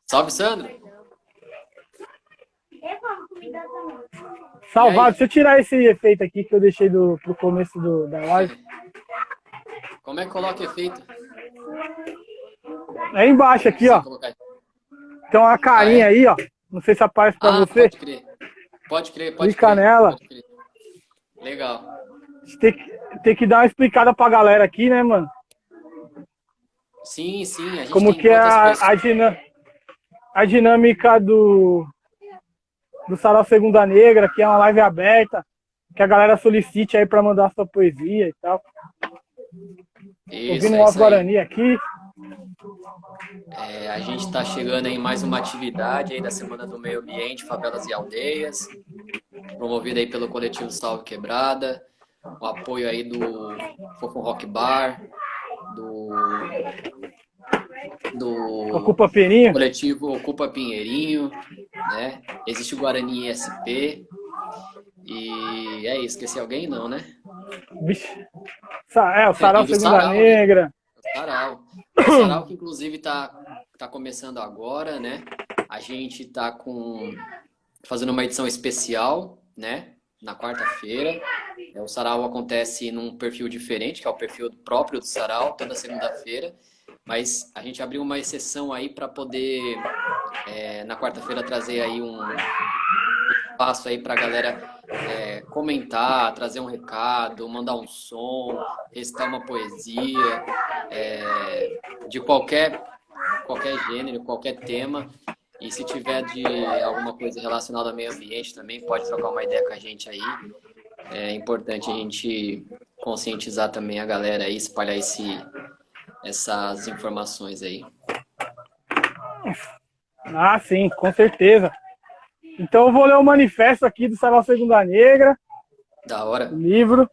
Salve, Sandro. Salvado, deixa eu tirar esse efeito aqui que eu deixei pro começo da live. Como é que coloca efeito? É embaixo aqui, ó. Tem uma carinha aí, ó. Não sei se aparece pra você. Pode crer. Pode crer. Clica nela. Pode crer. Legal. Tem que dar uma explicada pra galera aqui, né, mano? Sim. A gente como tem que é a dinâmica do Sarau Segunda Negra, que é uma live aberta, que a galera solicite aí pra mandar sua poesia e tal. Ouvindo o nosso Guarani aqui. A gente está chegando em mais uma atividade aí da Semana do Meio Ambiente, Favelas e Aldeias, promovida aí pelo coletivo Salve Quebrada, o apoio aí do Fofo Rock Bar, do Ocupa Pinheirinho. Coletivo Ocupa Pinheirinho, né? Existe o Guarani SP. E é isso, esqueci alguém não, né? O Sarau Segunda Negra. Né? O Sarau que inclusive tá começando agora, né? A gente tá fazendo uma edição especial, né? Na quarta-feira. O Sarau acontece num perfil diferente, que é o perfil próprio do Sarau, toda segunda-feira. Mas a gente abriu uma exceção aí para poder, na quarta-feira, trazer aí um espaço aí para a galera comentar, trazer um recado, mandar um som, recitar uma poesia, de qualquer gênero, qualquer tema. E se tiver de alguma coisa relacionada ao meio ambiente também, pode trocar uma ideia com a gente aí. É importante a gente conscientizar também a galera aí, espalhar essas informações aí. Ah, sim, com certeza. Então eu vou ler o manifesto aqui do Sarau Segunda Negra. Da hora. Livro.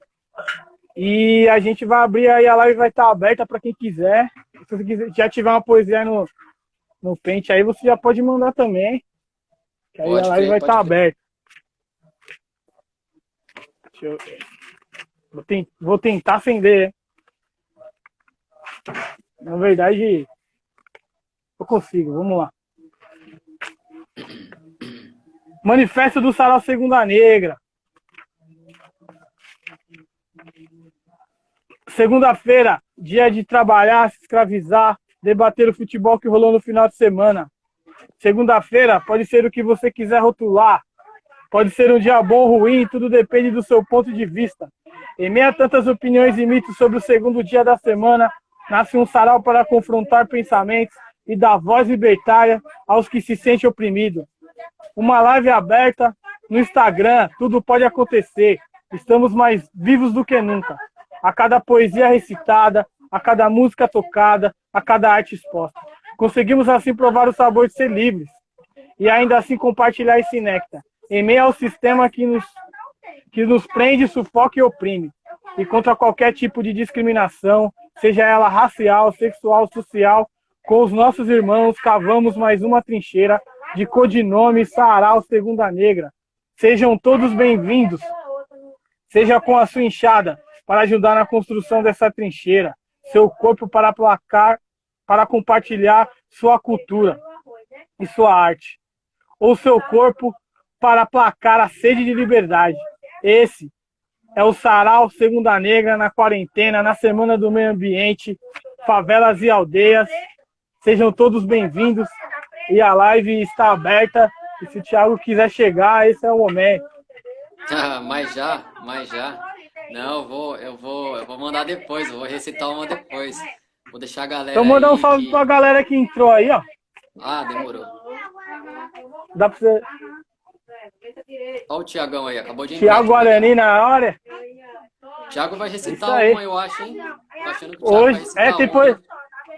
E a gente vai abrir aí, a live vai estar aberta para quem quiser. Se você já tiver uma poesia aí no pente aí, você já pode mandar também. Que aí a live vai estar aberta. Vou tentar acender, hein? Na verdade, eu consigo, vamos lá. Manifesto do Sarau Segunda Negra. Segunda-feira, dia de trabalhar, se escravizar, debater o futebol que rolou no final de semana. Segunda-feira pode ser o que você quiser rotular. Pode ser um dia bom ou ruim, tudo depende do seu ponto de vista. Em meio a tantas opiniões e mitos sobre o segundo dia da semana, nasce um sarau para confrontar pensamentos e dar voz libertária aos que se sentem oprimidos. Uma live aberta no Instagram, tudo pode acontecer. Estamos mais vivos do que nunca. A cada poesia recitada, a cada música tocada, a cada arte exposta. Conseguimos assim provar o sabor de ser livres e ainda assim compartilhar esse néctar, em meio ao sistema que nos prende, sufoca e oprime, e contra qualquer tipo de discriminação, seja ela racial, sexual, social, com os nossos irmãos cavamos mais uma trincheira de codinome Sarau Segunda Negra. Sejam todos bem-vindos, seja com a sua enxada, para ajudar na construção dessa trincheira, seu corpo para aplacar, para compartilhar sua cultura e sua arte, ou seu corpo para aplacar a sede de liberdade. Esse é o Sarau Segunda Negra na quarentena, na Semana do Meio Ambiente, Favelas e Aldeias. Sejam todos bem-vindos e a live está aberta. E se o Thiago quiser chegar, esse é o momento. Mas já. Não, eu vou mandar depois, eu vou recitar uma depois. Vou deixar a galera. Então manda um salve pra galera que entrou aí, ó. Ah, demorou. Dá pra você. Olha o Thiagão aí, acabou de entrar. Thiago Guarani na hora. Thiago vai recitar uma, eu acho, hein? Tô achando que o Thiago vai recitar depois.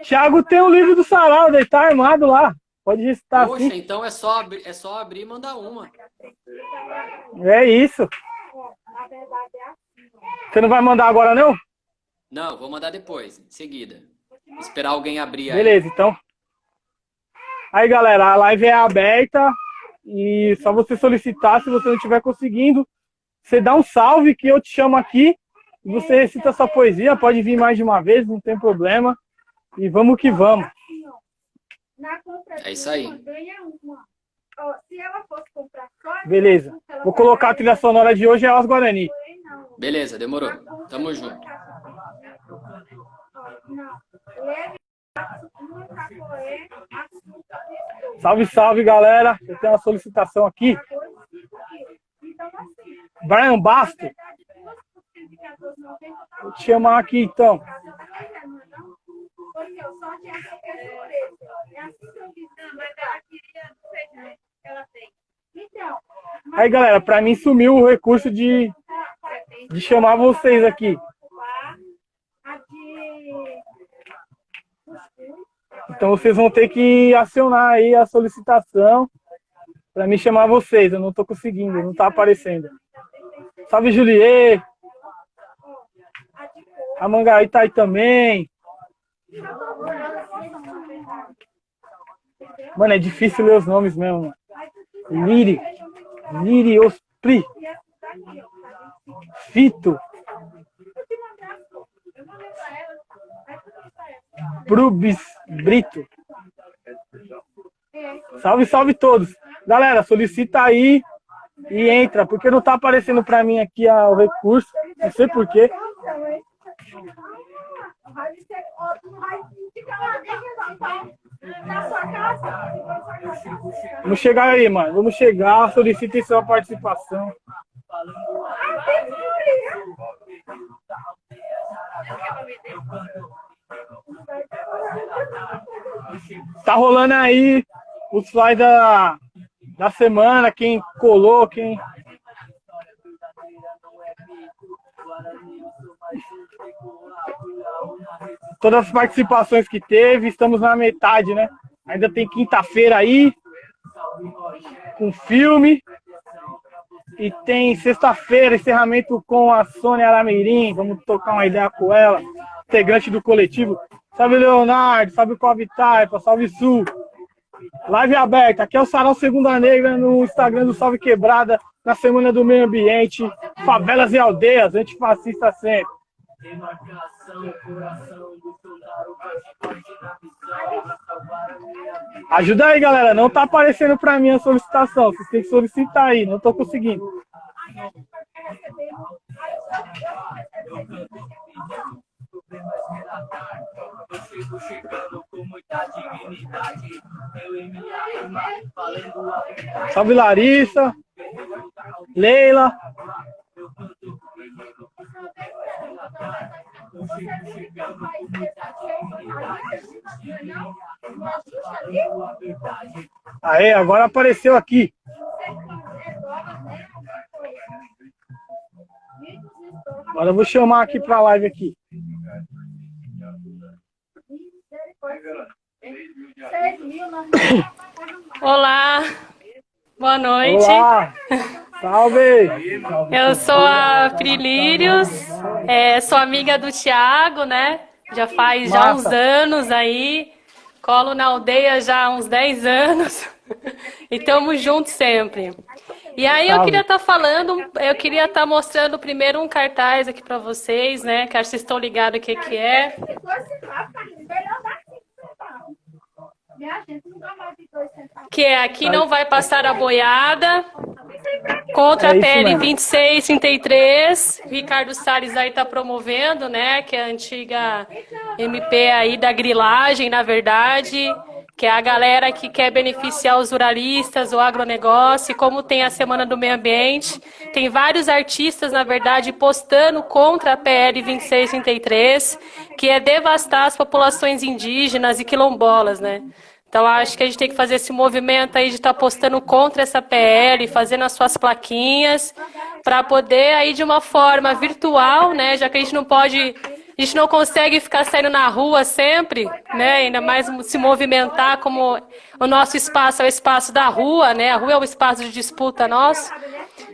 Thiago tem o livro do Sarau, ele tá armado lá. Pode recitar. Poxa, assim. Então é só abrir e mandar uma. É isso. Você não vai mandar agora, não? Não, vou mandar depois, em seguida. Esperar alguém abrir aí. Beleza, então. Aí, galera, a live é aberta e só você solicitar, se você não estiver conseguindo, você dá um salve que eu te chamo aqui e você recita sua poesia, pode vir mais de uma vez, não tem problema. E vamos que vamos. É isso aí. Beleza. Vou colocar a trilha sonora de hoje, é Os Guarani. Beleza, demorou. Tamo junto. Salve, salve, galera. Eu tenho uma solicitação aqui. Brian Basto. Vou te chamar aqui, então. Aí, galera, pra mim sumiu o recurso de chamar vocês aqui. Então vocês vão ter que acionar aí a solicitação para me chamar vocês. Eu não tô conseguindo, não tá aparecendo. Salve, Juliet. A Mangaí tá aí também. Mano, é difícil ler os nomes mesmo, mano. Liri Ospri. Fito. Brubis Brito. Salve, salve todos. Galera, solicita aí e entra, porque não tá aparecendo pra mim aqui o recurso. Não sei porquê. Vamos chegar aí, mano. Vamos chegar. Solicitem sua participação. Tá rolando aí os flyers da semana, quem colou, quem... Todas as participações que teve, estamos na metade, né? Ainda tem quinta-feira aí, com filme. E tem sexta-feira, encerramento com a Sônia Arameirim. Vamos tocar uma ideia com ela, integrante do coletivo. Salve, Leonardo, salve, Coab Taipa, salve, Sul. Live aberta. Aqui é o Sarau Segunda Negra no Instagram do Salve Quebrada, na Semana do Meio Ambiente, favelas e aldeias, antifascista sempre. Ajuda aí, galera. Não tá aparecendo pra mim a solicitação. Vocês têm que solicitar aí. Não tô conseguindo. Salve, Larissa. Leila. Aê, agora apareceu aqui. Agora eu vou chamar aqui para a live aqui. Olá, boa noite. Olá, salve. Eu sou a Prilírios, sou amiga do Thiago, né? Já faz uns anos aí, colo na aldeia já há uns 10 anos e estamos juntos sempre. E aí eu queria estar falando, eu queria estar mostrando primeiro um cartaz aqui para vocês, né? Que acho que vocês estão ligados o que que é. Que é Aqui Não Vai Passar a Boiada, contra a PL 2633. Ricardo Salles aí está promovendo, né? Que é a antiga MP aí da grilagem, na verdade. Que é a galera que quer beneficiar os ruralistas, o agronegócio, e como tem a Semana do Meio Ambiente, tem vários artistas, na verdade, postando contra a PL 2633, que é devastar as populações indígenas e quilombolas, né? Então, acho que a gente tem que fazer esse movimento aí de estar postando contra essa PL, fazendo as suas plaquinhas, para poder aí de uma forma virtual, né? Já que a gente não consegue ficar saindo na rua sempre, né? Ainda mais se movimentar, como o nosso espaço é o espaço da rua, né? A rua é o espaço de disputa nosso.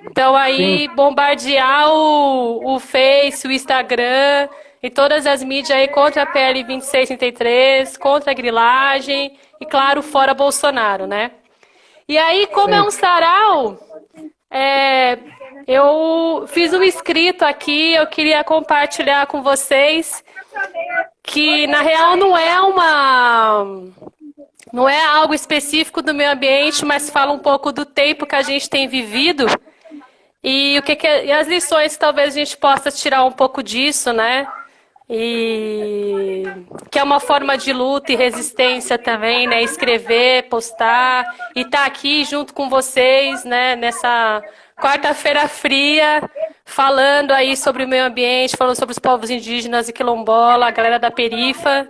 Então aí bombardear o Face, o Instagram e todas as mídias aí contra a PL 2633, contra a grilagem e, claro, fora Bolsonaro, né? E aí, como é um sarau, eu fiz um escrito aqui, eu queria compartilhar com vocês, que na real não é Não é algo específico do meio ambiente, mas fala um pouco do tempo que a gente tem vivido e e as lições que talvez a gente possa tirar um pouco disso, né? E que é uma forma de luta e resistência também, né? Escrever, postar e estar aqui junto com vocês, né? Nessa quarta-feira fria, falando aí sobre o meio ambiente, falando sobre os povos indígenas e quilombola, a galera da perifa,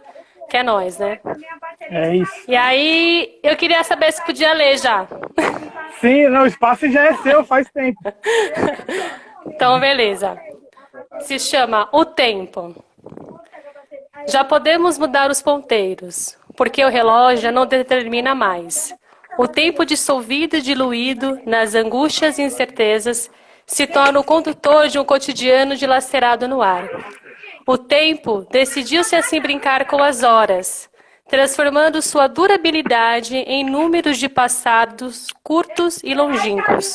que é nós, né? É isso. E aí, eu queria saber se podia ler já. Sim, não, o espaço já é seu faz tempo. Então, beleza. Se chama O Tempo. Já podemos mudar os ponteiros, porque o relógio não determina mais. O tempo dissolvido e diluído nas angústias e incertezas se torna o condutor de um cotidiano dilacerado no ar. O tempo decidiu-se assim brincar com as horas, transformando sua durabilidade em números de passados curtos e longínquos.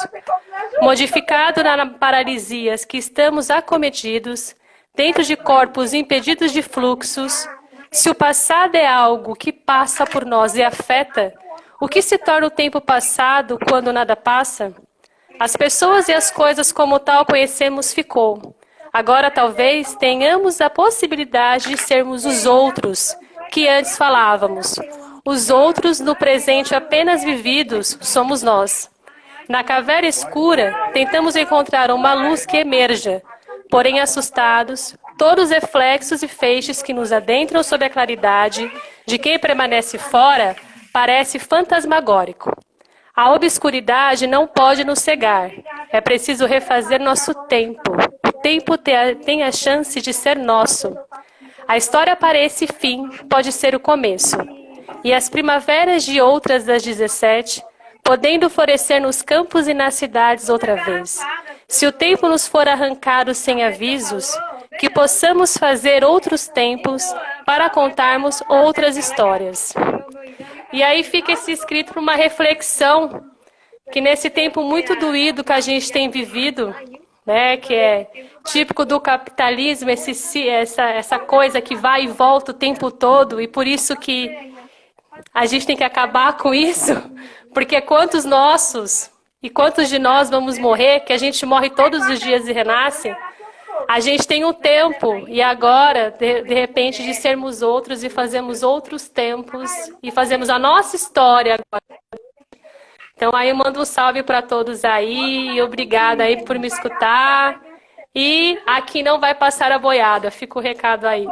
Modificado nas paralisias que estamos acometidos, dentro de corpos impedidos de fluxos, se o passado é algo que passa por nós e afeta, o que se torna o tempo passado quando nada passa? As pessoas e as coisas como tal conhecemos ficou. Agora talvez tenhamos a possibilidade de sermos os outros que antes falávamos. Os outros no presente apenas vividos somos nós. Na caverna escura, tentamos encontrar uma luz que emerja, porém assustados, todos os reflexos e feixes que nos adentram sob a claridade de quem permanece fora parece fantasmagórico. A obscuridade não pode nos cegar. É preciso refazer nosso tempo. O tempo tem a chance de ser nosso. A história para esse fim pode ser o começo. E as primaveras de outras das 17, podendo florescer nos campos e nas cidades outra vez. Se o tempo nos for arrancado sem avisos, que possamos fazer outros tempos para contarmos outras histórias. E aí fica esse escrito para uma reflexão, que nesse tempo muito doído que a gente tem vivido, né, que é típico do capitalismo, essa coisa que vai e volta o tempo todo, e por isso que a gente tem que acabar com isso, porque quantos nossos e quantos de nós vamos morrer, que a gente morre todos os dias e renasce, a gente tem um tempo, e agora, de repente, de sermos outros e fazemos outros tempos, e fazemos a nossa história agora. Então, aí eu mando um salve para todos aí, e obrigada aí por me escutar. E aqui não vai passar a boiada, fica o recado aí.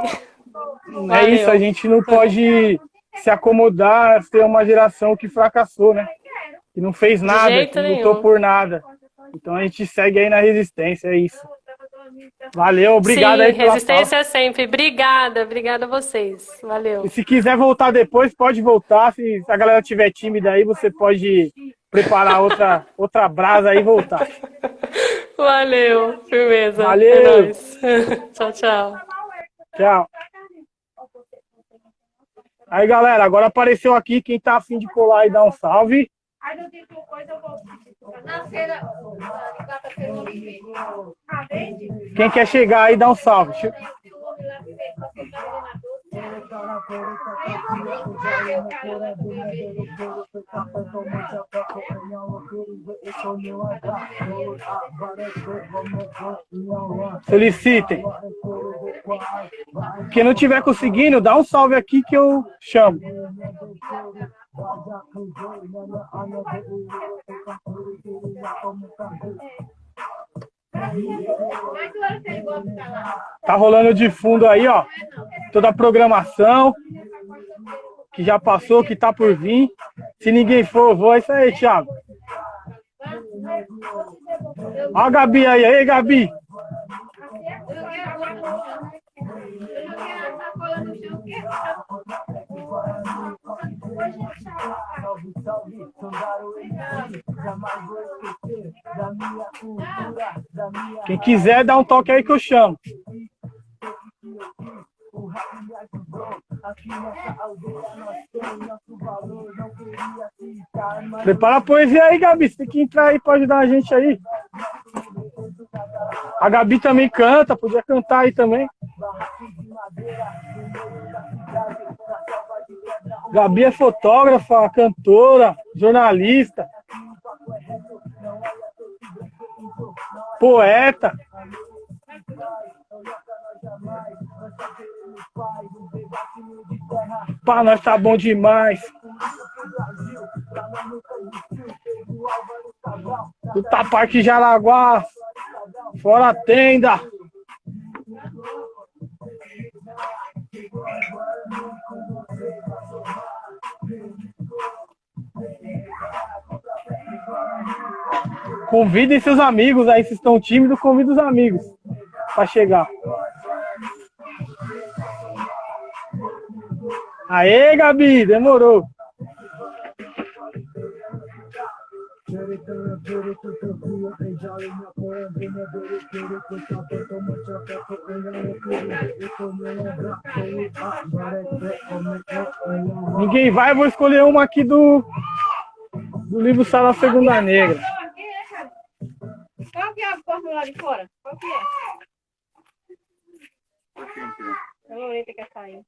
É isso, a gente não pode se acomodar a ser uma geração que fracassou, né? Que não fez nada, que não lutou por nada. Então a gente segue aí na resistência, é isso. Valeu, obrigado. Sim, aí pela resistência sempre. Obrigada a vocês. Valeu. E se quiser voltar depois, pode voltar. Se a galera tiver tímida aí, você pode preparar outra brasa aí e voltar. Valeu, firmeza. Valeu. É nóis. Tchau, tchau. Tchau. Aí, galera, agora apareceu aqui quem tá afim de colar e dar um salve. Quem quer chegar aí, dá um salve. Solicitem. Quem não tiver conseguindo, dá um salve aqui que eu chamo. Tá rolando de fundo aí, ó, toda a programação que já passou, que tá por vir. Se ninguém for, eu vou. É isso aí, Thiago. Ó a Gabi aí, Gabi. Quem quiser, dá um toque aí que eu chamo. Prepara a poesia aí, Gabi. Você tem que entrar aí pra ajudar a gente aí. A Gabi também canta, podia cantar aí também. Gabi é fotógrafa, cantora, jornalista, poeta. Pra nós tá bom demais. Do Parque Jaraguá, fora a tenda. Convidem seus amigos aí, se estão tímidos, convida os amigos para chegar. Aê, Gabi, demorou. Ninguém vai, eu vou escolher uma aqui do livro Sarau Segunda Negra. Qual que é a porta lá de fora? Qual que é? A Loreta quer sair.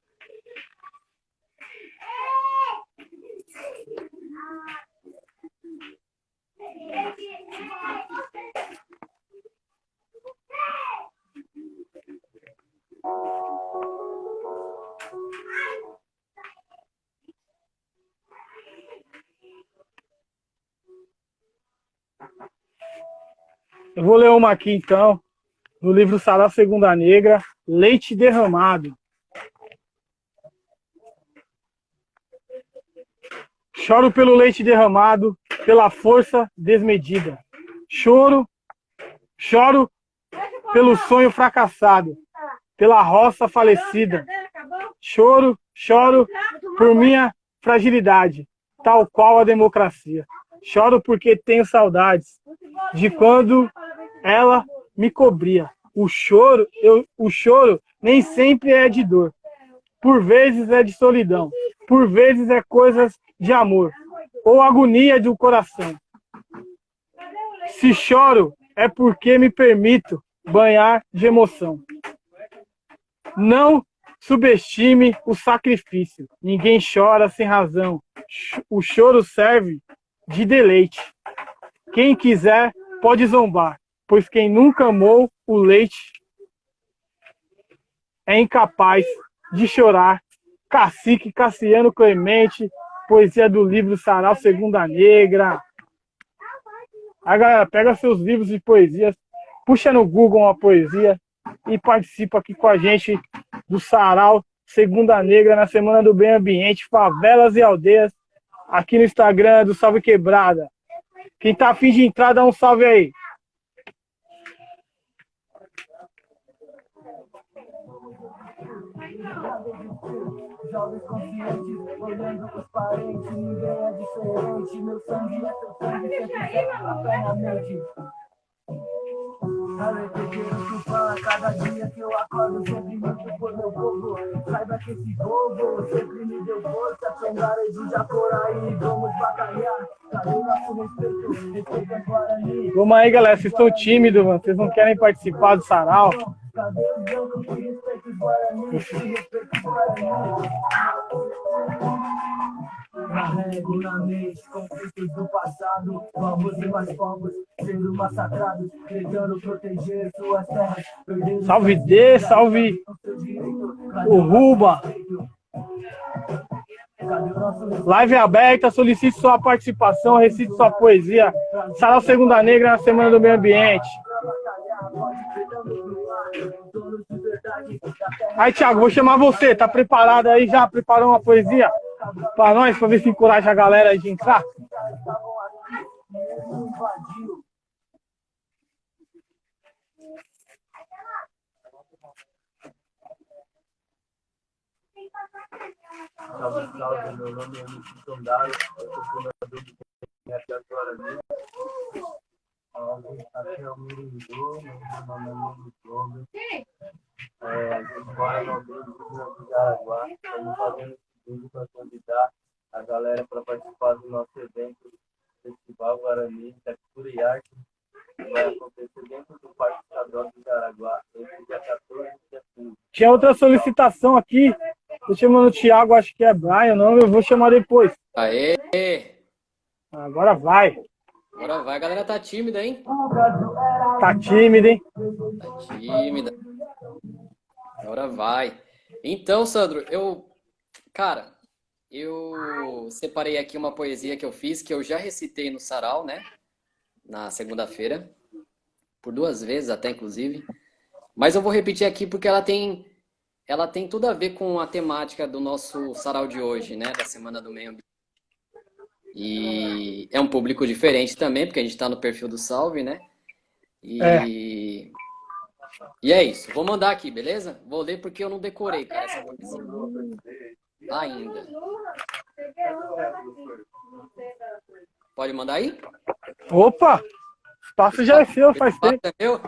Eu vou ler uma aqui então, do livro Sarau Segunda Negra, Leite Derramado. Choro pelo leite derramado, pela força desmedida. Choro pelo sonho fracassado, pela roça falecida. Choro por minha fragilidade, tal qual a democracia. Choro porque tenho saudades de quando ela me cobria. O choro nem sempre é de dor. Por vezes é de solidão. Por vezes é coisas de amor ou agonia do coração. Se choro é porque me permito banhar de emoção. Não subestime o sacrifício. Ninguém chora sem razão. O choro serve de deleite. Quem quiser pode zombar, pois quem nunca amou o leite é incapaz de chorar. Cacique Cassiano Clemente, poesia do livro Sarau Segunda Negra. Aí, galera, pega seus livros de poesias, puxa no Google uma poesia e participa aqui com a gente do Sarau Segunda Negra na Semana do Meio Ambiente, Favelas e Aldeias, aqui no Instagram do Salve Quebrada. Quem tá afim de entrar, dá um salve aí. Jovens conscientes, olhando os parentes, ninguém é diferente, meu sangue é teu sangue, sempre serve na mente. Cada dia que eu acordo, sempre luto por meu povo. Saiba que esse povo sempre me deu força. Songarei de Jacoraí, vamos batalhar. Cadê o nosso respeito? Respeito a Guarani. Vamos aí, galera, vocês estão tímidos, mano. Vocês não querem participar do Sarau? Cadê o Django que respeita os Guarani? Que respeita os Guarani. Carrego na mente conflitos do passado, povos e mais povos sendo massacrados, tentando proteger suas terras. Salve D, salve o Ruba. Live aberta, solicite sua participação, recite sua poesia. Sarau Segunda Negra na Semana do Meio Ambiente. Aí, Thiago, vou chamar você. Tá preparado aí já? Preparou uma poesia pra nós, pra ver se encoraja a galera aí de entrar? Salve, salve, meu nome é Luiz Tondaro, eu sou fundador do Movimento Agora Mesmo. Aqui é o Mirindu, meu nome é Mirindu. A gente mora no Rio de Jaraguá, estamos fazendo esse vídeo para convidar a galera para participar do nosso evento, Festival Guarani, Textura e Arte, que vai acontecer dentro do Parque Estadual de Jaraguá, entre dia 14 e dia 15. Tinha outra solicitação aqui Tô chamando o Thiago, acho que é Brian, não, eu vou chamar depois. Aê! Agora vai. Agora vai, a galera tá tímida, hein? Tá tímido, hein? Tá tímida. Agora vai. Então, Sandro, cara, eu separei aqui uma poesia que eu fiz, que eu já recitei no sarau, né? Na segunda-feira. Por 2 vezes até, inclusive. Mas eu vou repetir aqui porque ela tem tudo a ver com a temática do nosso sarau de hoje, né? Da Semana do Meio Ambiente. E é um público diferente também, porque a gente está no perfil do Salve, né? E é isso. Vou mandar aqui, beleza? Vou ler porque eu não decorei, cara, essa poesia ainda. Pode mandar aí? Opa! O espaço já é seu, faz tempo. É meu?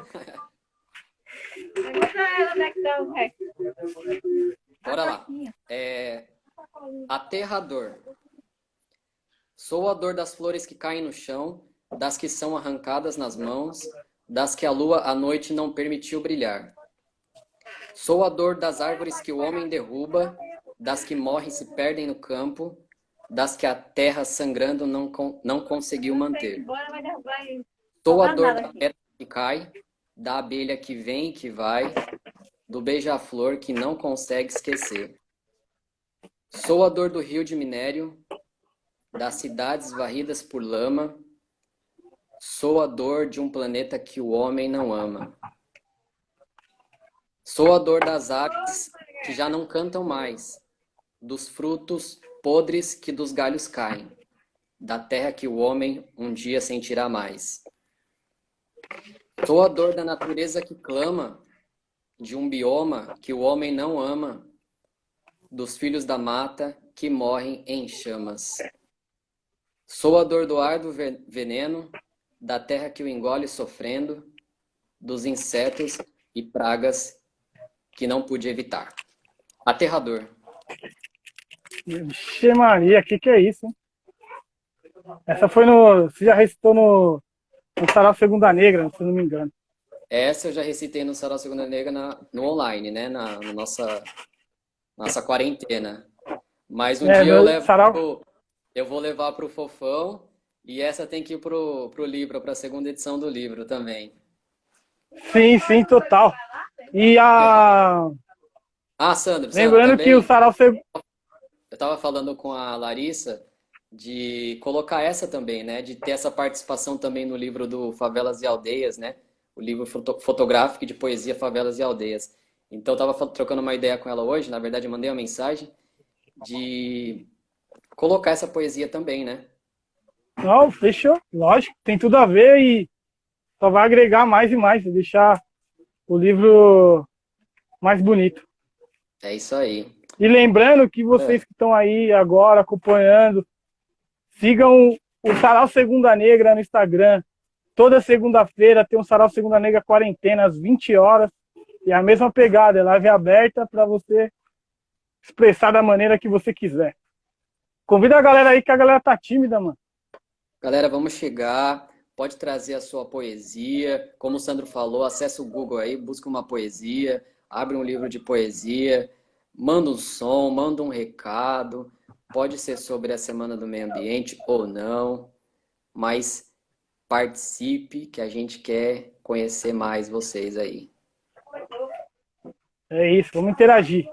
Pergunta ela onde é que tá o resto. Bora lá. Aterrador. Sou a dor das flores que caem no chão, das que são arrancadas nas mãos, das que a lua à noite não permitiu brilhar. Sou a dor das árvores que o homem derruba, das que morrem e se perdem no campo, das que a terra sangrando não conseguiu manter. Sou a dor da pedra que cai, da abelha que vem e que vai, do beija-flor que não consegue esquecer. Sou a dor do rio de minério, das cidades varridas por lama. Sou a dor de um planeta que o homem não ama. Sou a dor das aves que já não cantam mais, dos frutos podres que dos galhos caem, da terra que o homem um dia sentirá mais. Sou a dor da natureza que clama, de um bioma que o homem não ama, dos filhos da mata que morrem em chamas. Sou a dor do ar do veneno, da terra que o engole sofrendo, dos insetos e pragas que não pude evitar. Aterrador. Vixe Maria, que é isso, hein? Essa foi você já recitou no Sarau Segunda Negra, se não me engano. Essa eu já recitei no Sarau Segunda Negra no online, né? Na nossa quarentena. Mas um dia eu vou levar pro Fofão e essa tem que ir pro livro, pra segunda edição do livro também. Sim, total. E Sandro, lembrando também, que o Sarau Segunda... Eu estava falando com a Larissa de colocar essa também, né? De ter essa participação também no livro do Favelas e Aldeias, né? O livro fotográfico de poesia Favelas e Aldeias. Então, eu estava trocando uma ideia com ela hoje, na verdade, eu mandei uma mensagem de colocar essa poesia também, né? Não, fechou. Lógico, tem tudo a ver e só vai agregar mais e mais, deixar o livro mais bonito. É isso aí. E lembrando que vocês que estão aí agora acompanhando, sigam o Sarau Segunda Negra no Instagram. Toda segunda-feira tem um Sarau Segunda Negra quarentena às 20 horas. E a mesma pegada, é live aberta para você expressar da maneira que você quiser. Convida a galera aí, que a galera tá tímida, mano. Galera, vamos chegar. Pode trazer a sua poesia. Como o Sandro falou, acessa o Google aí, busca uma poesia, abre um livro de poesia, manda um som, manda um recado. Pode ser sobre a Semana do Meio Ambiente ou não, mas participe, que a gente quer conhecer mais vocês aí. É isso, vamos interagir.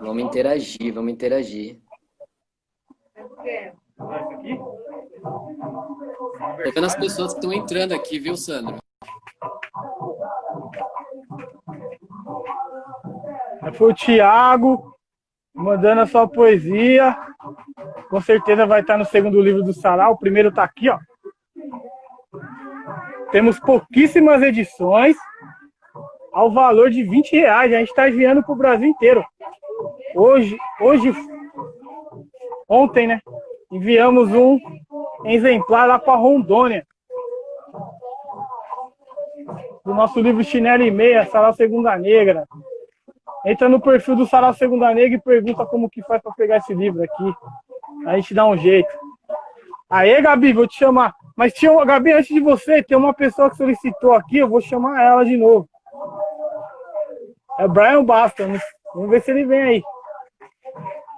Vamos interagir. Tô vendo as pessoas que estão entrando aqui, viu, Sandro? Foi o Thiago mandando a sua poesia. Com certeza vai estar no segundo livro do Sarau. O primeiro está aqui, ó. Temos pouquíssimas edições ao valor de R$20. A gente está enviando para o Brasil inteiro. Ontem, né? Enviamos um exemplar lá para Rondônia. Do nosso livro Chinelo e Meia, Sarau Segunda Negra. Entra no perfil do Sarau Segunda Negra e pergunta como que faz para pegar esse livro aqui. A gente dá um jeito. Aê, Gabi, vou te chamar. Mas, Gabi, antes de você, tem uma pessoa que solicitou aqui, eu vou chamar ela de novo. É o Brian Baston. Vamos ver se ele vem aí.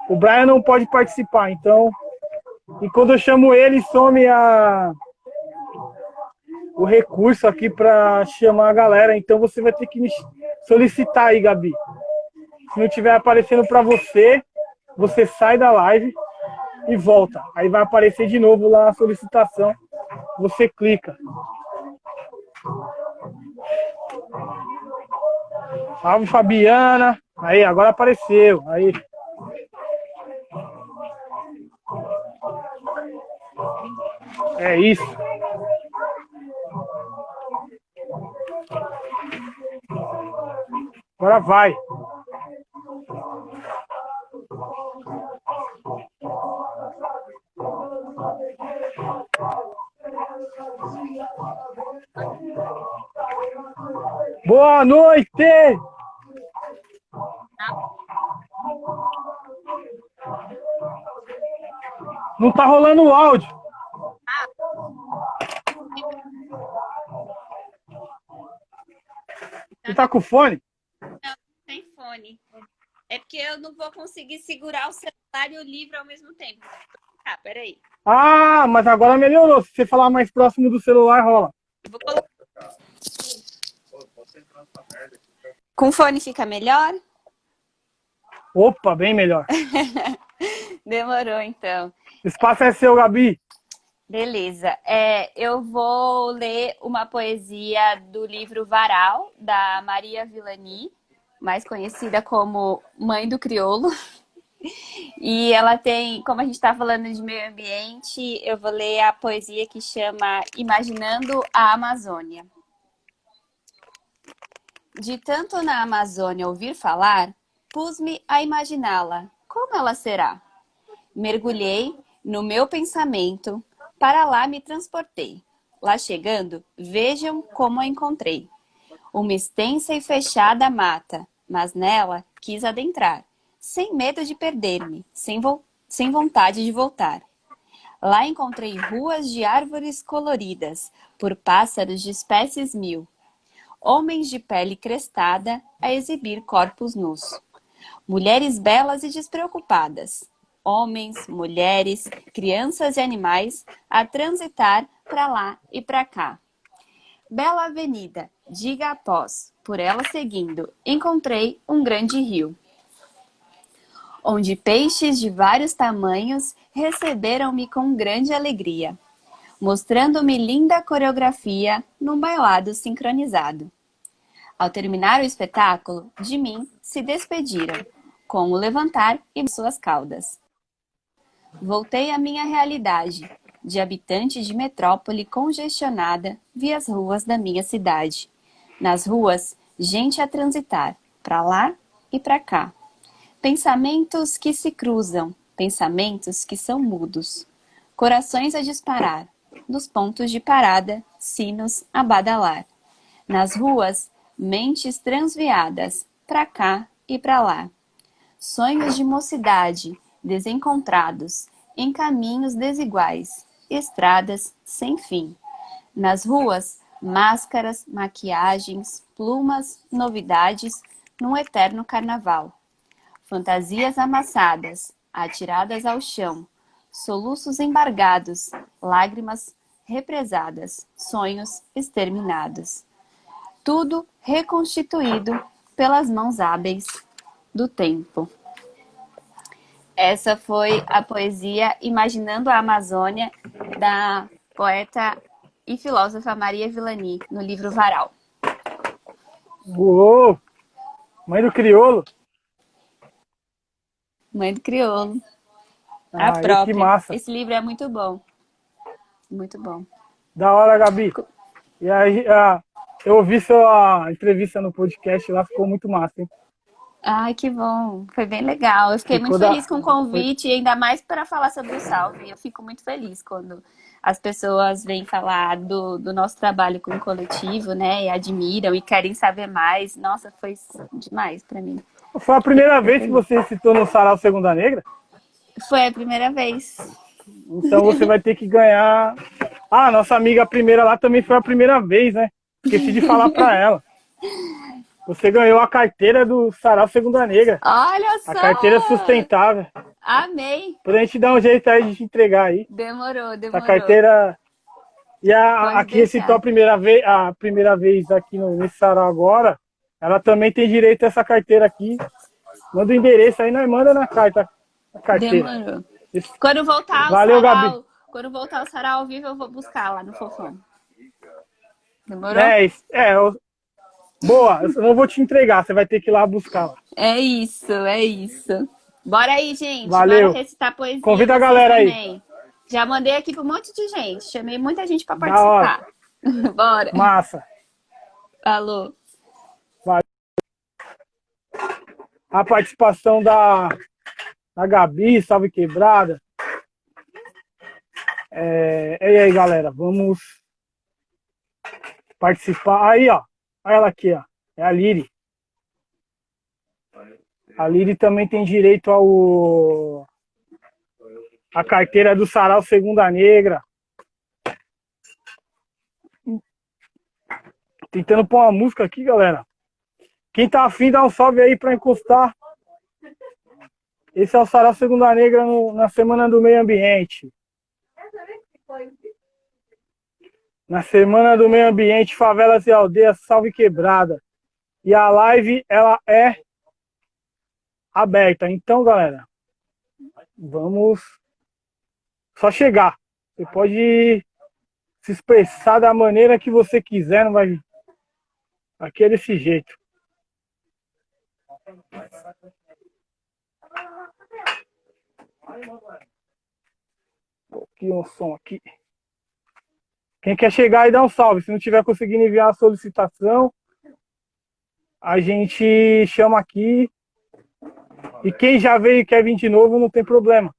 O Brian não pode participar, então... E quando eu chamo ele, some o recurso aqui para chamar a galera. Então você vai ter que me solicitar aí, Gabi. Se não estiver aparecendo para você, você sai da live e volta. Aí vai aparecer de novo lá a solicitação. Você clica. Salve, Fabiana. Aí, agora apareceu. Aí. É isso. Agora vai. Boa noite! Não tá rolando o áudio. Você tá com fone? Não, sem fone. É porque eu não vou conseguir segurar o celular e o livro ao mesmo tempo. Ah, peraí. Ah, mas agora melhorou. Se você falar mais próximo do celular, rola. Eu vou colocar. Com fone fica melhor? Opa, bem melhor. Demorou, então. O espaço é seu, Gabi. Beleza. Eu vou ler uma poesia do livro Varal, da Maria Villani, mais conhecida como Mãe do Crioulo. E ela tem, como a gente está falando de meio ambiente, eu vou ler a poesia que chama Imaginando a Amazônia. De tanto na Amazônia ouvir falar, pus-me a imaginá-la. Como ela será? Mergulhei no meu pensamento, para lá me transportei. Lá chegando, vejam como a encontrei. Uma extensa e fechada mata, mas nela quis adentrar, sem medo de perder-me, sem vontade de voltar. Lá encontrei ruas de árvores coloridas, por pássaros de espécies mil. Homens de pele crestada a exibir corpos nus. Mulheres belas e despreocupadas. Homens, mulheres, crianças e animais a transitar para lá e para cá. Bela avenida, diga após, por ela seguindo, encontrei um grande rio, onde peixes de vários tamanhos receberam-me com grande alegria, mostrando-me linda coreografia num bailado sincronizado. Ao terminar o espetáculo, de mim se despediram, com o levantar e suas caudas. Voltei à minha realidade, de habitante de metrópole congestionada, vi as ruas da minha cidade. Nas ruas, gente a transitar, para lá e para cá. Pensamentos que se cruzam, pensamentos que são mudos. Corações a disparar, nos pontos de parada, sinos a badalar. Nas ruas, mentes transviadas, para cá e para lá. Sonhos de mocidade, desencontrados, em caminhos desiguais, estradas sem fim. Nas ruas, máscaras, maquiagens, plumas, novidades, num eterno carnaval. Fantasias amassadas, atiradas ao chão, soluços embargados, lágrimas represadas, sonhos exterminados. Tudo reconstituído pelas mãos hábeis do tempo. Essa foi a poesia Imaginando a Amazônia, da poeta e filósofa Maria Villani, no livro Varal. Uou! Mãe do Crioulo. Mãe do Crioulo. A Ah, própria. que massa. Esse livro é muito bom. Muito bom. Da hora, Gabi. E aí, eu ouvi sua entrevista no podcast lá, ficou muito massa, hein? Ai, que bom. Foi bem legal. Eu fiquei muito feliz com o convite, e ainda mais para falar sobre o Salve. Eu fico muito feliz quando as pessoas vêm falar do nosso trabalho com o coletivo, né? E admiram e querem saber mais. Nossa, foi demais para mim. Foi a primeira vez que você citou no Sarau Segunda Negra? Foi a primeira vez. Então você vai ter que ganhar... Ah, nossa amiga primeira lá também foi a primeira vez, né? Esqueci de falar para ela. Você ganhou a carteira do Sarau Segunda Negra. Olha só! A carteira sustentável. Amei. Pra gente dar um jeito aí de te entregar aí. Demorou. Essa carteira. E Pode aqui deixar. recitou a primeira vez aqui nesse sarau agora. Ela também tem direito a essa carteira aqui. Manda o endereço aí, nós manda na carteira. Demorou. Quando voltar Valeu, o sarau, Gabi. quando voltar o sarau ao vivo, eu vou buscar lá no Fofão. Demorou? Boa, eu não vou te entregar, você vai ter que ir lá buscar. É isso. Bora aí, gente. Valeu. Bora recitar poesia. Convida a vocês galera aí. também. Já mandei aqui para um monte de gente. Chamei muita gente para Da hora. participar. Bora. Massa. Falou. A participação da Gabi, Salve Quebrada. E aí, galera, vamos participar. Aí, ó. Olha ela aqui, ó. É a Liri. A Liri também tem direito a carteira do Sarau Segunda Negra. Tentando pôr uma música aqui, galera. Quem tá afim, dá um salve aí pra encostar. Esse é o Sarau Segunda Negra na Semana do Meio Ambiente. Na Semana do Meio Ambiente, Favelas e Aldeias, Salve Quebrada. E a live, ela é aberta. Então, galera, vamos só chegar. Você pode se expressar da maneira que você quiser, não vai... Aqui é desse jeito. Aqui um som aqui. Quem quer chegar aí, dá um salve. Se não tiver conseguindo enviar a solicitação, a gente chama aqui. E quem já veio e quer vir de novo, não tem problema.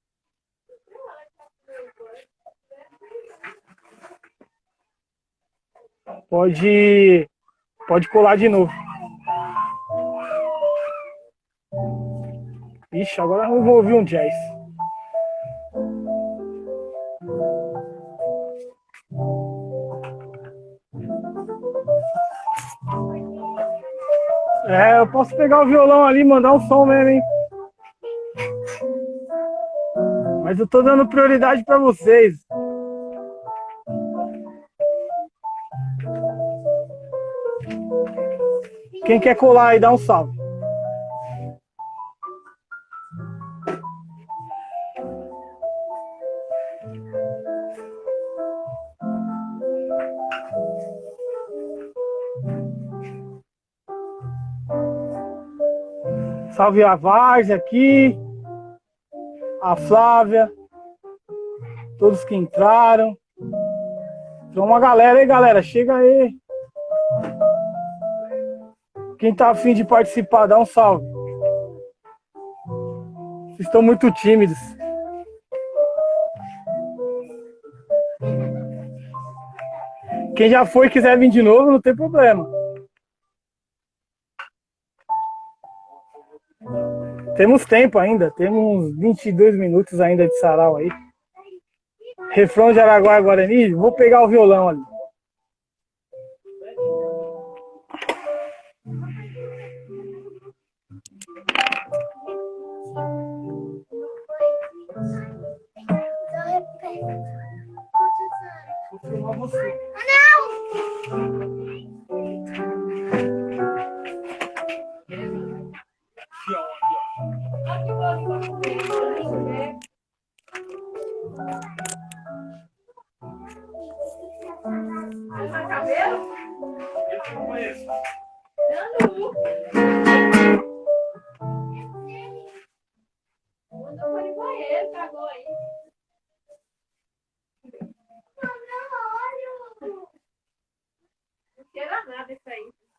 Pode colar de novo. Ixi, agora eu vou ouvir um jazz. Eu posso pegar o violão ali e mandar um som mesmo, hein? Mas eu tô dando prioridade pra vocês. Quem quer colar aí, dá um salve. Salve a Várzea aqui, a Flávia, todos que entraram. Tem uma galera aí, galera, chega aí. Quem tá afim de participar, dá um salve. Vocês estão muito tímidos. Quem já foi e quiser vir de novo, não tem problema. Temos tempo ainda, temos 22 minutos ainda de sarau aí. Refrão de Araguaia Guarani, vou pegar o violão ali. Vou filmar você.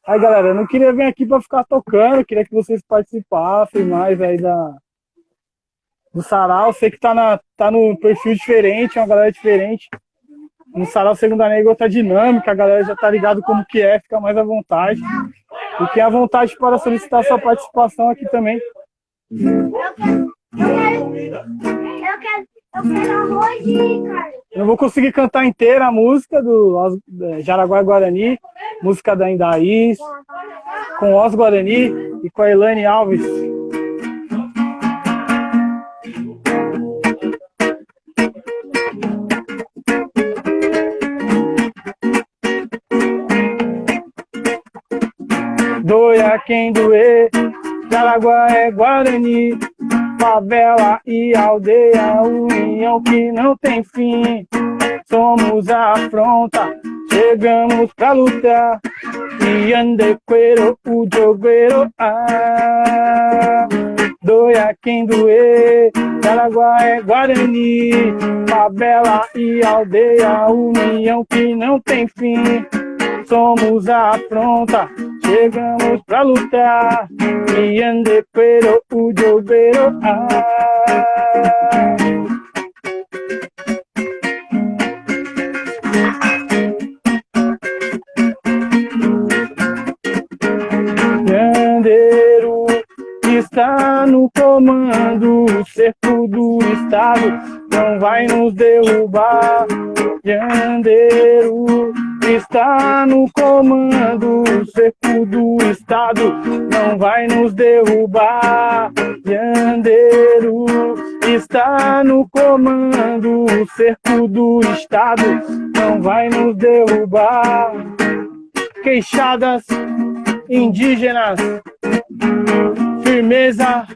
Aí, galera, eu não queria vir aqui para ficar tocando, eu queria que vocês participassem mais aí do sarau. Sei que tá no perfil diferente, é uma galera diferente. No sarau Segunda Negra outra dinâmica, a galera já tá ligado como que é, fica mais à vontade. E tem à vontade para solicitar sua participação aqui também. Eu quero arroz, cara. Eu não vou conseguir cantar inteira a música do Jaraguá Guarani, música da Indaís, com Os Guarani e com a Elaine Alves. doa quem doer. Jaraguá é Guarani, favela e aldeia, união que não tem fim. Somos a afronta, chegamos pra lutar. E andequeiro, o jogueiro, doia quem doer. Jaraguá é Guarani, favela e aldeia, união que não tem fim. Somos a afronta, chegamos pra lutar. E andequeiro, o jogueiro, Jandeiro está no comando, o cerco do estado não vai nos derrubar. Jandeiro está no comando, o cerco do estado não vai nos derrubar. Jandeiro está no comando, o cerco do estado não vai nos derrubar. Queixadas indígenas, firmeza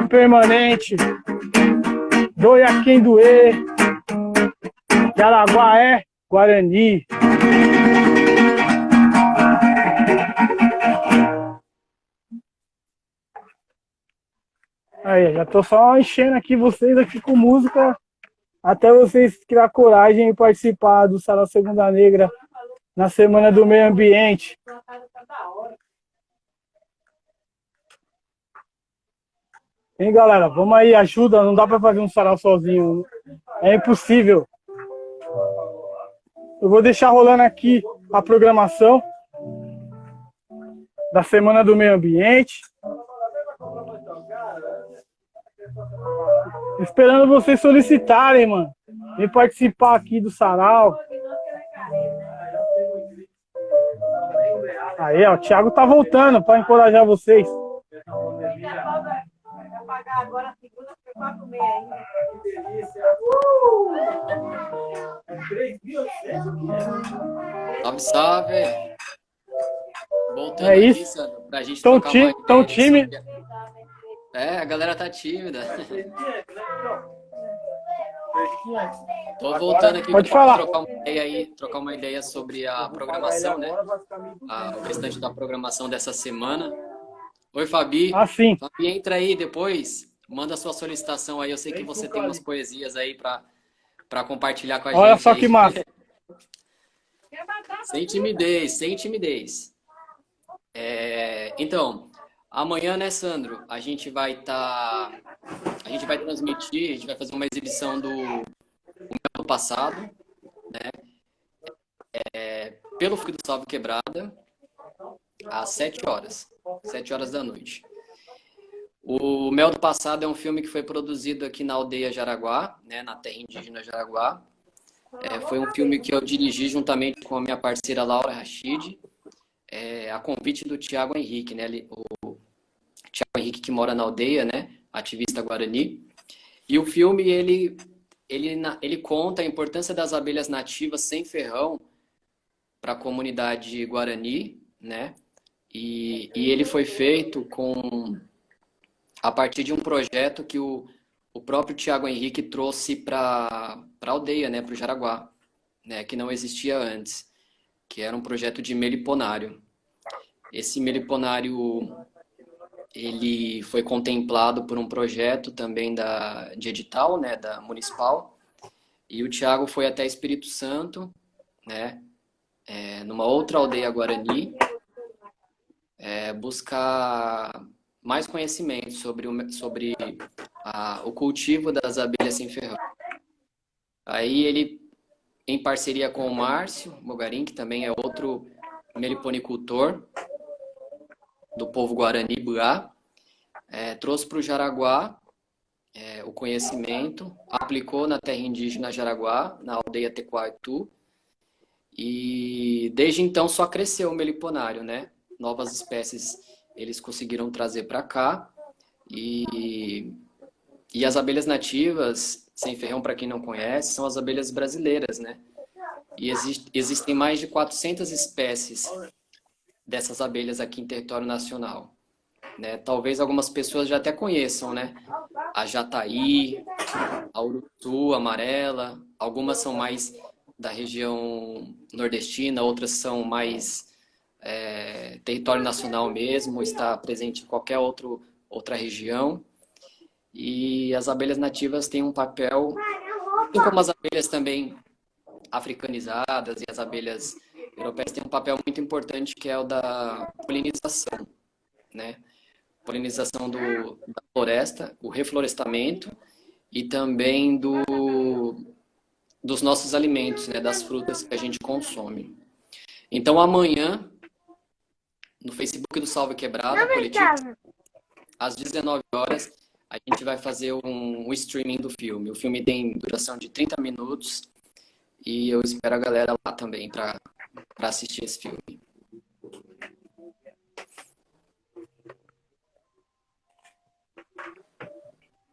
permanente, doia quem doer. Jaraguá é Guarani. Aí, já tô só enchendo aqui vocês aqui com música, até vocês criar coragem e participar do Sarau Segunda Negra na Semana do Meio Ambiente. Hein, galera? Vamos aí, ajuda. Não dá pra fazer um sarau sozinho. É impossível. Eu vou deixar rolando aqui a programação da Semana do Meio Ambiente. Esperando vocês solicitarem, mano. Vem participar aqui do sarau. Aí, ó, o Thiago tá voltando para encorajar vocês. Vai pagar agora a segunda, foi 4,6 ainda. Que delícia! É 3.000. Salve, salve! Voltando é isso. Aqui, Sandro, pra gente tão trocar uma ideia tão time. É, a galera tá tímida. Tô voltando aqui para trocar uma ideia sobre a programação, né? O restante da programação dessa semana. Oi, Fabi. Sim. Fabi, entra aí depois. Manda sua solicitação aí. Eu sei que você tem umas poesias aí para compartilhar com a gente. Olha só aí. que massa. Sem timidez, sem timidez. Então, amanhã, né, Sandro? A gente vai transmitir, a gente vai fazer uma exibição do ano passado, né? Pelo Frio do Salve Quebrada, às 7 horas. 7 horas da noite. O Mel do Passado é um filme que foi produzido aqui na aldeia Jaraguá, né, na terra indígena Jaraguá. Foi um filme que eu dirigi juntamente com a minha parceira Laura Rachid, a convite do Tiago Henrique, né, o Tiago Henrique que mora na aldeia, né, ativista Guarani. E o filme, ele conta a importância das abelhas nativas sem ferrão para a comunidade Guarani, né? E ele foi feito a partir de um projeto que o próprio Tiago Henrique trouxe para a aldeia, né, para o Jaraguá, né, que não existia antes, que era um projeto de meliponário. Esse meliponário, ele foi contemplado por um projeto também de edital, né, da municipal, e o Tiago foi até Espírito Santo, né, numa outra aldeia Guarani, buscar mais conhecimento sobre o cultivo das abelhas sem ferrão. Aí ele, em parceria com o Márcio Mogarim, que também é outro meliponicultor do povo Guarani Buá, trouxe para o Jaraguá o conhecimento, aplicou na terra indígena Jaraguá, na aldeia Tequaitu, e desde então só cresceu o meliponário, né? Novas espécies eles conseguiram trazer para cá, e as abelhas nativas sem ferrão, para quem não conhece, são as abelhas brasileiras, né? E existem mais de 400 espécies dessas abelhas aqui em território nacional, né? Talvez algumas pessoas já até conheçam, né? A jataí, a urutu amarela, algumas são mais da região nordestina, outras são mais território nacional mesmo, está presente em qualquer outra região. E as abelhas nativas têm um papel, assim como as abelhas também africanizadas e as abelhas europeias têm um papel muito importante que é o da polinização, né? Polinização da floresta, o reflorestamento e também dos nossos alimentos, né? Das frutas que a gente consome. Então amanhã, no Facebook do Salve Quebrada, coletivo, às 19 horas, a gente vai fazer um streaming do filme. O filme tem duração de 30 minutos e eu espero a galera lá também para assistir esse filme.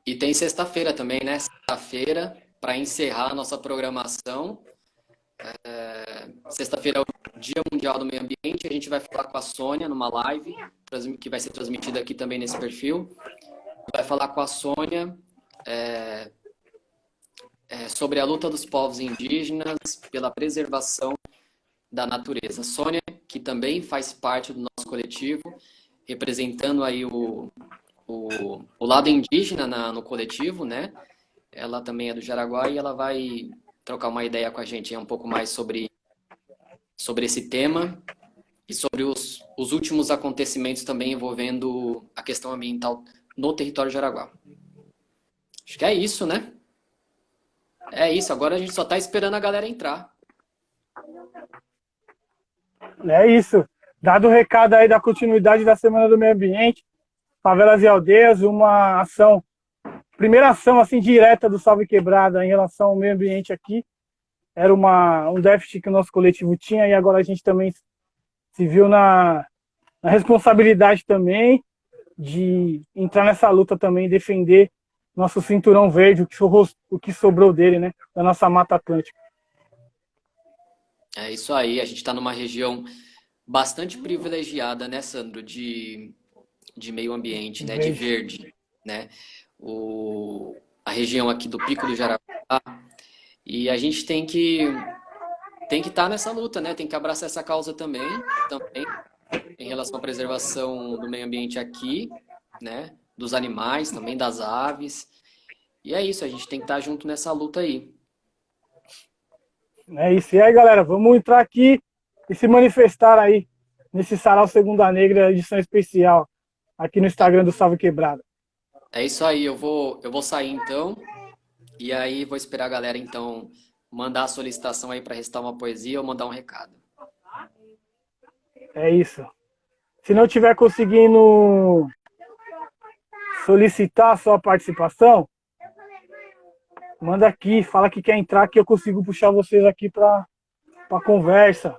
E tem sexta-feira também, né? Sexta-feira, para encerrar a nossa programação. Sexta-feira é o Dia Mundial do Meio Ambiente. A gente vai falar com a Sônia numa live, que vai ser transmitida aqui também nesse perfil. Vai falar com a Sônia sobre a luta dos povos indígenas pela preservação da natureza. Sônia, que também faz parte do nosso coletivo, representando aí o lado indígena no coletivo, né? Ela também é do Jaraguá e ela vai trocar uma ideia com a gente um pouco mais sobre esse tema e sobre os últimos acontecimentos também envolvendo a questão ambiental no território de Jaraguá. Acho que é isso, né? É isso, agora a gente só está esperando a galera entrar. É isso. Dado o recado aí da continuidade da Semana do Meio Ambiente, Favelas e Aldeias, uma ação, primeira ação assim direta do Salve Quebrada em relação ao meio ambiente aqui, era um déficit que o nosso coletivo tinha e agora a gente também se viu na responsabilidade também de entrar nessa luta também e defender nosso cinturão verde, o que sobrou dele, né, da nossa Mata Atlântica. É isso aí, a gente está numa região bastante privilegiada, né, Sandro, de meio ambiente, né, de verde, né, a região aqui do Pico do Jaraguá, e a gente tem que estar nessa luta, né, tem que abraçar essa causa também em relação à preservação do meio ambiente aqui, né, dos animais, também das aves, e é isso, a gente tem que estar junto nessa luta aí. É isso. E aí, galera, vamos entrar aqui e se manifestar aí nesse Sarau Segunda Negra, edição especial, aqui no Instagram do Salve Quebrada. É isso aí, eu vou sair então, e aí vou esperar a galera então mandar a solicitação aí para recitar uma poesia ou mandar um recado. É isso. Se não tiver conseguindo solicitar a sua participação, manda aqui, fala que quer entrar, que eu consigo puxar vocês aqui para conversa.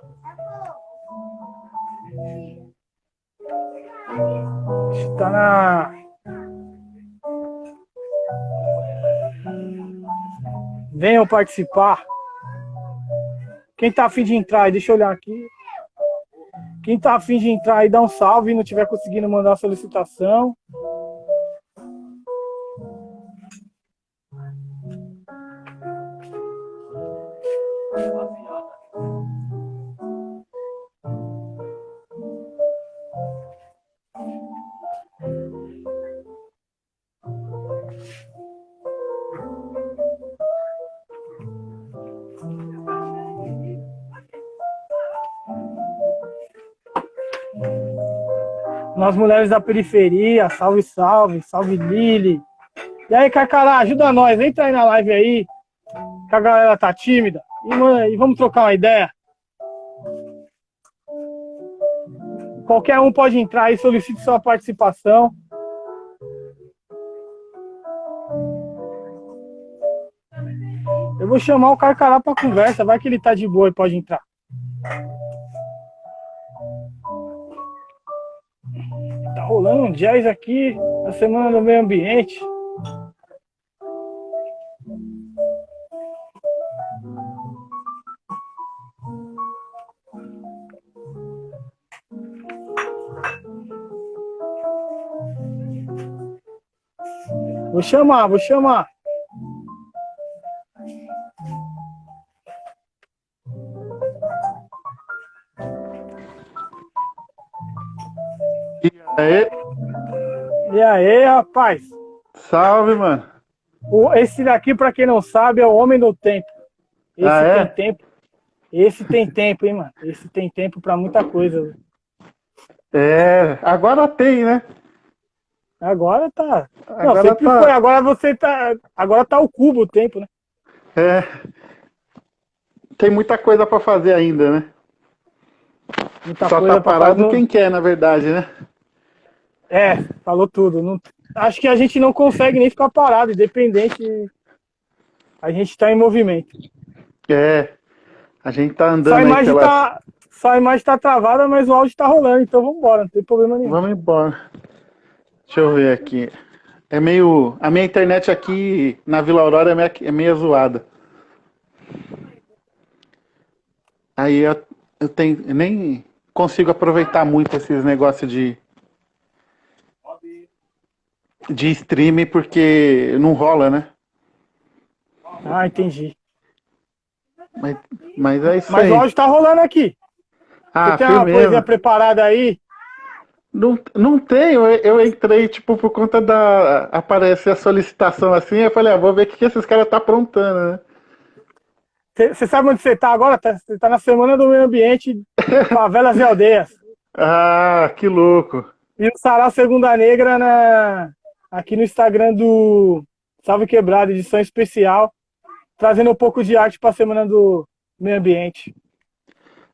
Está na... Venham participar. Quem tá afim de entrar aí, deixa eu olhar aqui. Quem tá afim de entrar aí, dá um salve e não tiver conseguindo mandar a solicitação. Nós mulheres da periferia, salve, salve, salve Lili. E aí, Carcará, ajuda nós, entra aí na live aí, que a galera tá tímida. E vamos trocar uma ideia. Qualquer um pode entrar aí, solicite sua participação. Eu vou chamar o Carcará pra conversa, vai que ele tá de boa e pode entrar. Tá rolando um jazz aqui na Semana do Meio Ambiente. Vou chamar, vou chamar. E aí? E aí, rapaz? Salve, mano. Esse daqui, pra quem não sabe, é o Homem do Tempo. Esse Ah, é? tem tempo. Esse tem tempo, hein, mano? Esse tem tempo pra muita coisa. É, agora tem, né? Agora tá. Não, Agora sempre tá. foi. Agora você tá. Agora tá o cubo o tempo, né? É, tem muita coisa pra fazer ainda, né? Muita Só coisa tá pra parado fazer. quem quer, na verdade, né? É, falou tudo. Acho que a gente não consegue nem ficar parado, independente. A gente tá em movimento. É, a gente tá Só a andando aí imagem pelas. tá. Só a imagem tá travada, mas o áudio tá rolando, então vambora, não tem problema nenhum. Vamos embora. Deixa eu ver aqui. É meio. A minha internet aqui na Vila Aurora é meio zoada. Aí eu nem consigo aproveitar muito esses negócios de streaming porque não rola, né? Ah, entendi. Mas, mas é isso Mas o aí. áudio tá rolando aqui. Você Ah, tem uma poesia firmeza. preparada aí? Não, não tenho, eu entrei, tipo, por conta da. Aparecer a solicitação assim, eu falei, vou ver o que esses caras tá aprontando, né? Você sabe onde você tá agora? Você tá na Semana do Meio Ambiente, Favelas e Aldeias. Ah, que louco. E o Sarau Segunda Negra aqui no Instagram do Salve Quebrado, edição especial, trazendo um pouco de arte pra Semana do Meio Ambiente.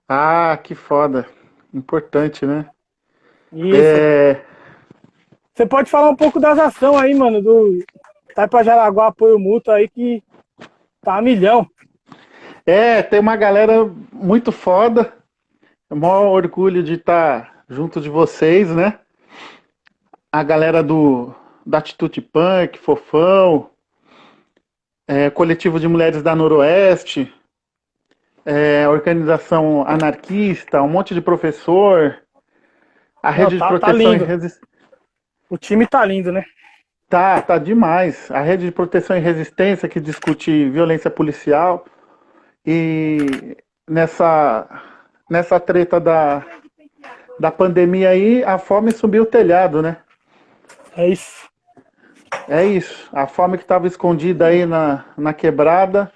Ah, que foda. Importante, né? Isso. É, Você pode falar um pouco das ações aí, mano, do Taipa Jaraguá Apoio Mútuo aí, que tá a milhão. tem uma galera muito foda. É o maior orgulho de estar junto de vocês, né? A galera da Atitude Punk, Fofão, Coletivo de Mulheres da Noroeste, organização anarquista, um monte de professor, a Não, rede de tá proteção e lindo. resistência. O time tá lindo, né? Tá demais. A rede de proteção e resistência que discute violência policial e nessa treta da pandemia aí, a fome subiu o telhado, né? É isso. É isso. A fome que estava escondida aí na quebrada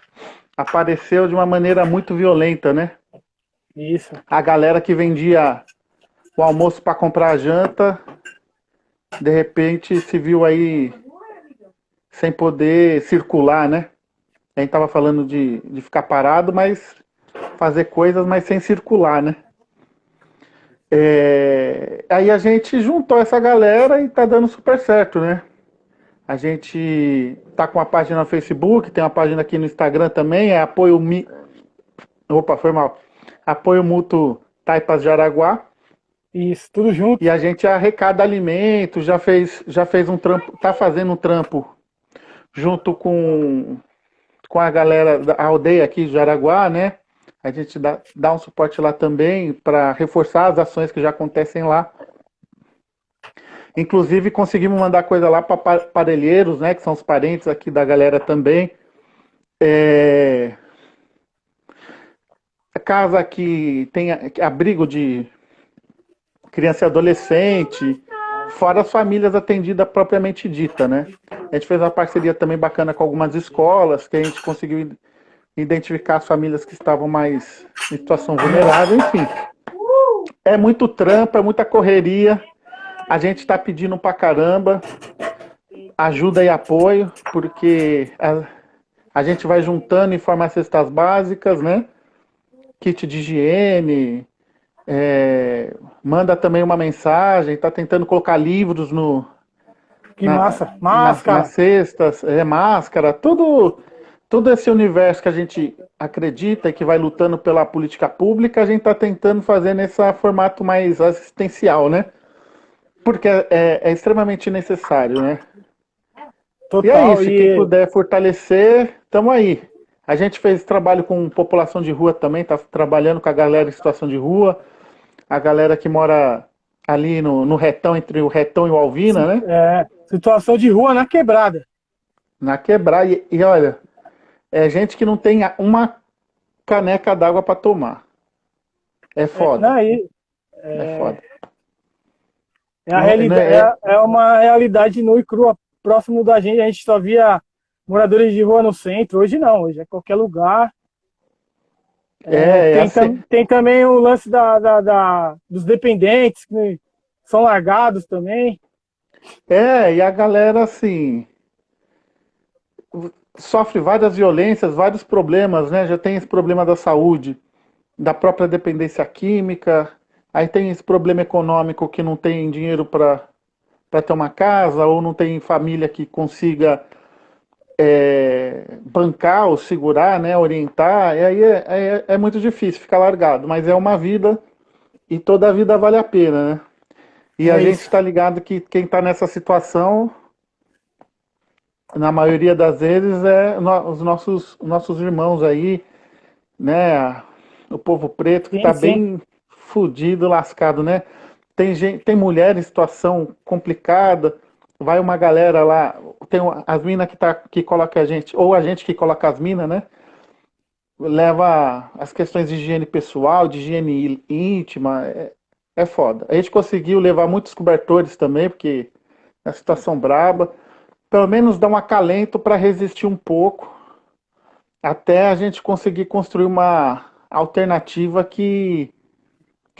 apareceu de uma maneira muito violenta, né? Isso. A galera que vendia o almoço para comprar a janta, de repente se viu aí sem poder circular, né? A gente tava falando de ficar parado, mas fazer coisas, mas sem circular, né? Aí a gente juntou essa galera e tá dando super certo, né? A gente tá com uma página no Facebook, tem uma página aqui no Instagram também, é Opa, foi mal. Apoio Mútuo Taipas de Araguá. Isso, tudo junto. E a gente arrecada alimentos, já fez um trampo, tá fazendo um trampo junto com a galera da aldeia aqui de Araguá, né? A gente dá um suporte lá também para reforçar as ações que já acontecem lá. Inclusive conseguimos mandar coisa lá para Parelheiros, né? Que são os parentes aqui da galera também. A casa que tem abrigo de criança e adolescente, fora as famílias atendidas propriamente dita, né? A gente fez uma parceria também bacana com algumas escolas, que a gente conseguiu identificar as famílias que estavam mais em situação vulnerável, enfim. É muito trampo, é muita correria. A gente está pedindo pra caramba ajuda e apoio, porque a gente vai juntando em forma cestas básicas, né? Kit de higiene, manda também uma mensagem, está tentando colocar livros Que massa. Máscara. nas cestas, máscara, todo esse universo que a gente acredita e que vai lutando pela política pública, a gente está tentando fazer nesse formato mais assistencial, né? Porque é extremamente necessário, né? E é Total. isso, quem puder fortalecer, estamos aí. A gente fez trabalho com população de rua também, está trabalhando com a galera em situação de rua, a galera que mora ali no retão, entre o retão e o Alvina, né? Situação de rua na quebrada. Na quebrar. E olha, é gente que não tem uma caneca d'água para tomar. É foda. Não, aí, É foda. é, a Não realidade, é uma realidade nua e crua próximo da gente. A gente só via moradores de rua no centro. Hoje não, hoje é qualquer lugar. assim. Tem também o lance dos dependentes, que são largados também. E a galera, assim, sofre várias violências, vários problemas, né? Já tem esse problema da saúde, da própria dependência química, aí tem esse problema econômico que não tem dinheiro para ter uma casa, ou não tem família que consiga bancar ou segurar, né? Orientar, e aí é muito difícil ficar largado, mas é uma vida e toda a vida vale a pena, né? E a gente Isso. está ligado que quem está nessa situação, na maioria das vezes, os nossos irmãos aí, né? O povo preto que Sim, está sim. bem fudido, lascado, né? Tem mulher em situação complicada, vai uma galera lá, tem as minas que coloca a gente, ou a gente que coloca as minas, né? Leva as questões de higiene pessoal, de higiene íntima, é foda. A gente conseguiu levar muitos cobertores também, porque é a situação braba. Pelo menos dá um acalento para resistir um pouco, até a gente conseguir construir uma alternativa que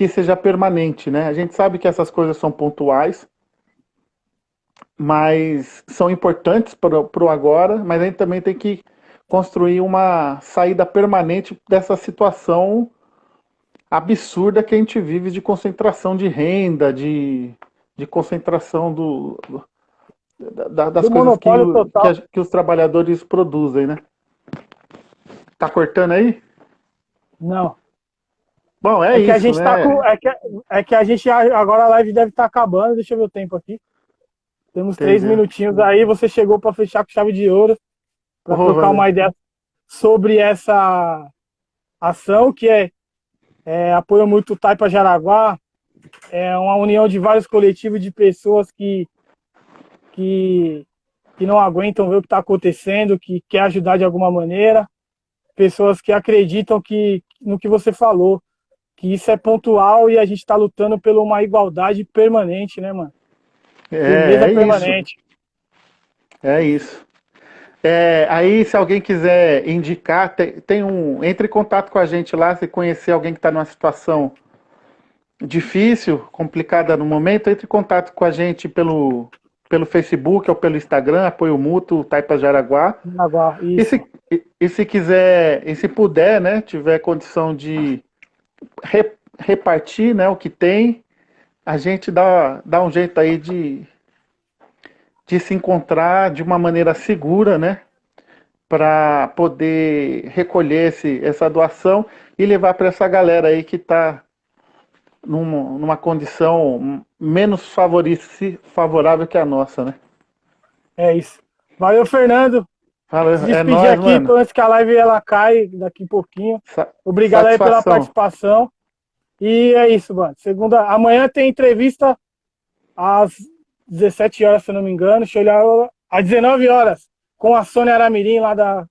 seja permanente, né? A gente sabe que essas coisas são pontuais, mas são importantes para o agora, mas a gente também tem que construir uma saída permanente dessa situação absurda que a gente vive de concentração de renda, de concentração das Do coisas monopólio total. que os trabalhadores produzem, né? Tá cortando aí? Não. Bom, é É que a isso, gente tá com. né? É que a gente. Agora a live deve estar acabando. Deixa eu ver o tempo aqui. Temos 3 Entendeu? minutinhos aí. Você chegou para fechar com chave de ouro, para Oh, trocar valeu. uma ideia sobre essa ação, que é Apoio Mútuo Taipa Jaraguá. É uma união de vários coletivos de pessoas que, que não aguentam ver o que está acontecendo, que quer ajudar de alguma maneira. Pessoas que acreditam no que você falou, que isso é pontual e a gente está lutando por uma igualdade permanente, né, mano? Firmeza É isso. permanente. É isso. Aí, se alguém quiser indicar, entre em contato com a gente lá, se conhecer alguém que está numa situação difícil, complicada no momento, entre em contato com a gente pelo Facebook ou pelo Instagram, Apoio Mútuo Taipa Jaraguá. Jaraguá, E isso. se quiser, e se puder, né, tiver condição de repartir, né, o que tem, a gente dá um jeito aí de se encontrar de uma maneira segura, né, para poder recolher essa doação e levar para essa galera aí que está numa condição menos favorável que a nossa, né? É isso. Valeu, Fernando. Valeu, Se é despedir nóis, aqui, mano. antes que a live ela cai daqui a pouquinho. Obrigado aí pela Satisfação. participação. E é isso, mano. Amanhã tem entrevista às 17 horas, se eu não me engano. Deixa eu olhar. Às 19 horas, com a Sônia Aramirim, lá da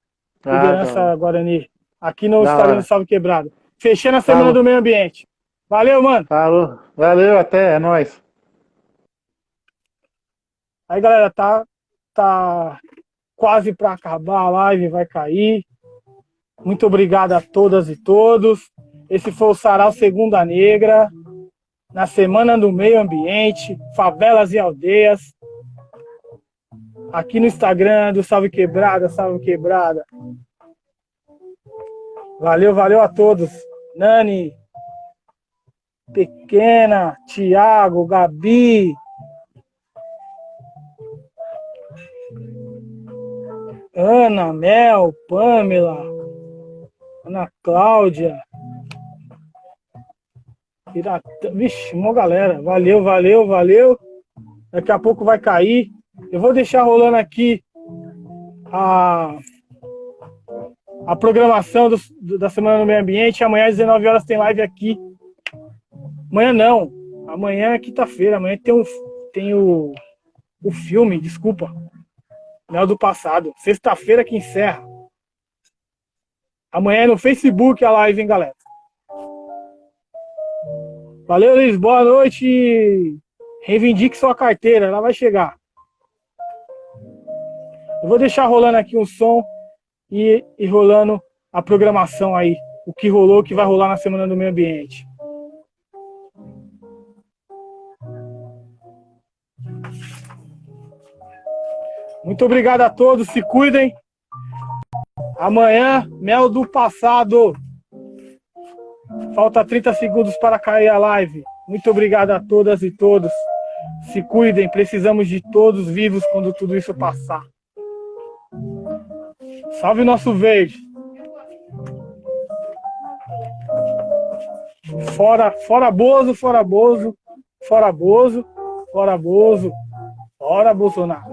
Liderança Guarani. Aqui no Instagram do Salve Quebrado. Fechando a Semana do Meio Ambiente. Valeu, mano. Falou. Valeu, até. É nóis. Aí, galera, tá quase para acabar a live, vai cair. Muito obrigado a todas e todos. Esse foi o Sarau Segunda Negra, na Semana do Meio Ambiente, Favelas e Aldeias. Aqui no Instagram do Salve Quebrada, Salve Quebrada. Valeu a todos. Nani, Pequena, Thiago, Gabi, Ana, Mel, Pamela, Ana Cláudia, vixe, uma galera. Valeu. Daqui a pouco vai cair. Eu vou deixar rolando aqui a programação da Semana do Meio Ambiente. Amanhã às 19 horas tem live aqui. Amanhã não. Amanhã é quinta-feira. Amanhã tem o filme, desculpa. Mel do passado. Sexta-feira que encerra. Amanhã é no Facebook a live, hein, galera? Valeu, Luiz. Boa noite. Reivindique sua carteira, ela vai chegar. Eu vou deixar rolando aqui um som e rolando a programação aí. O que rolou, o que vai rolar na Semana do Meio Ambiente. Muito obrigado a todos, se cuidem. Amanhã, Mel do Passado. Falta 30 segundos para cair a live. Muito obrigado a todas e todos. Se cuidem, precisamos de todos vivos quando tudo isso passar. Salve nosso verde. Fora Bozo, fora Bozo, fora Bozo, fora Bozo, fora Bolsonaro.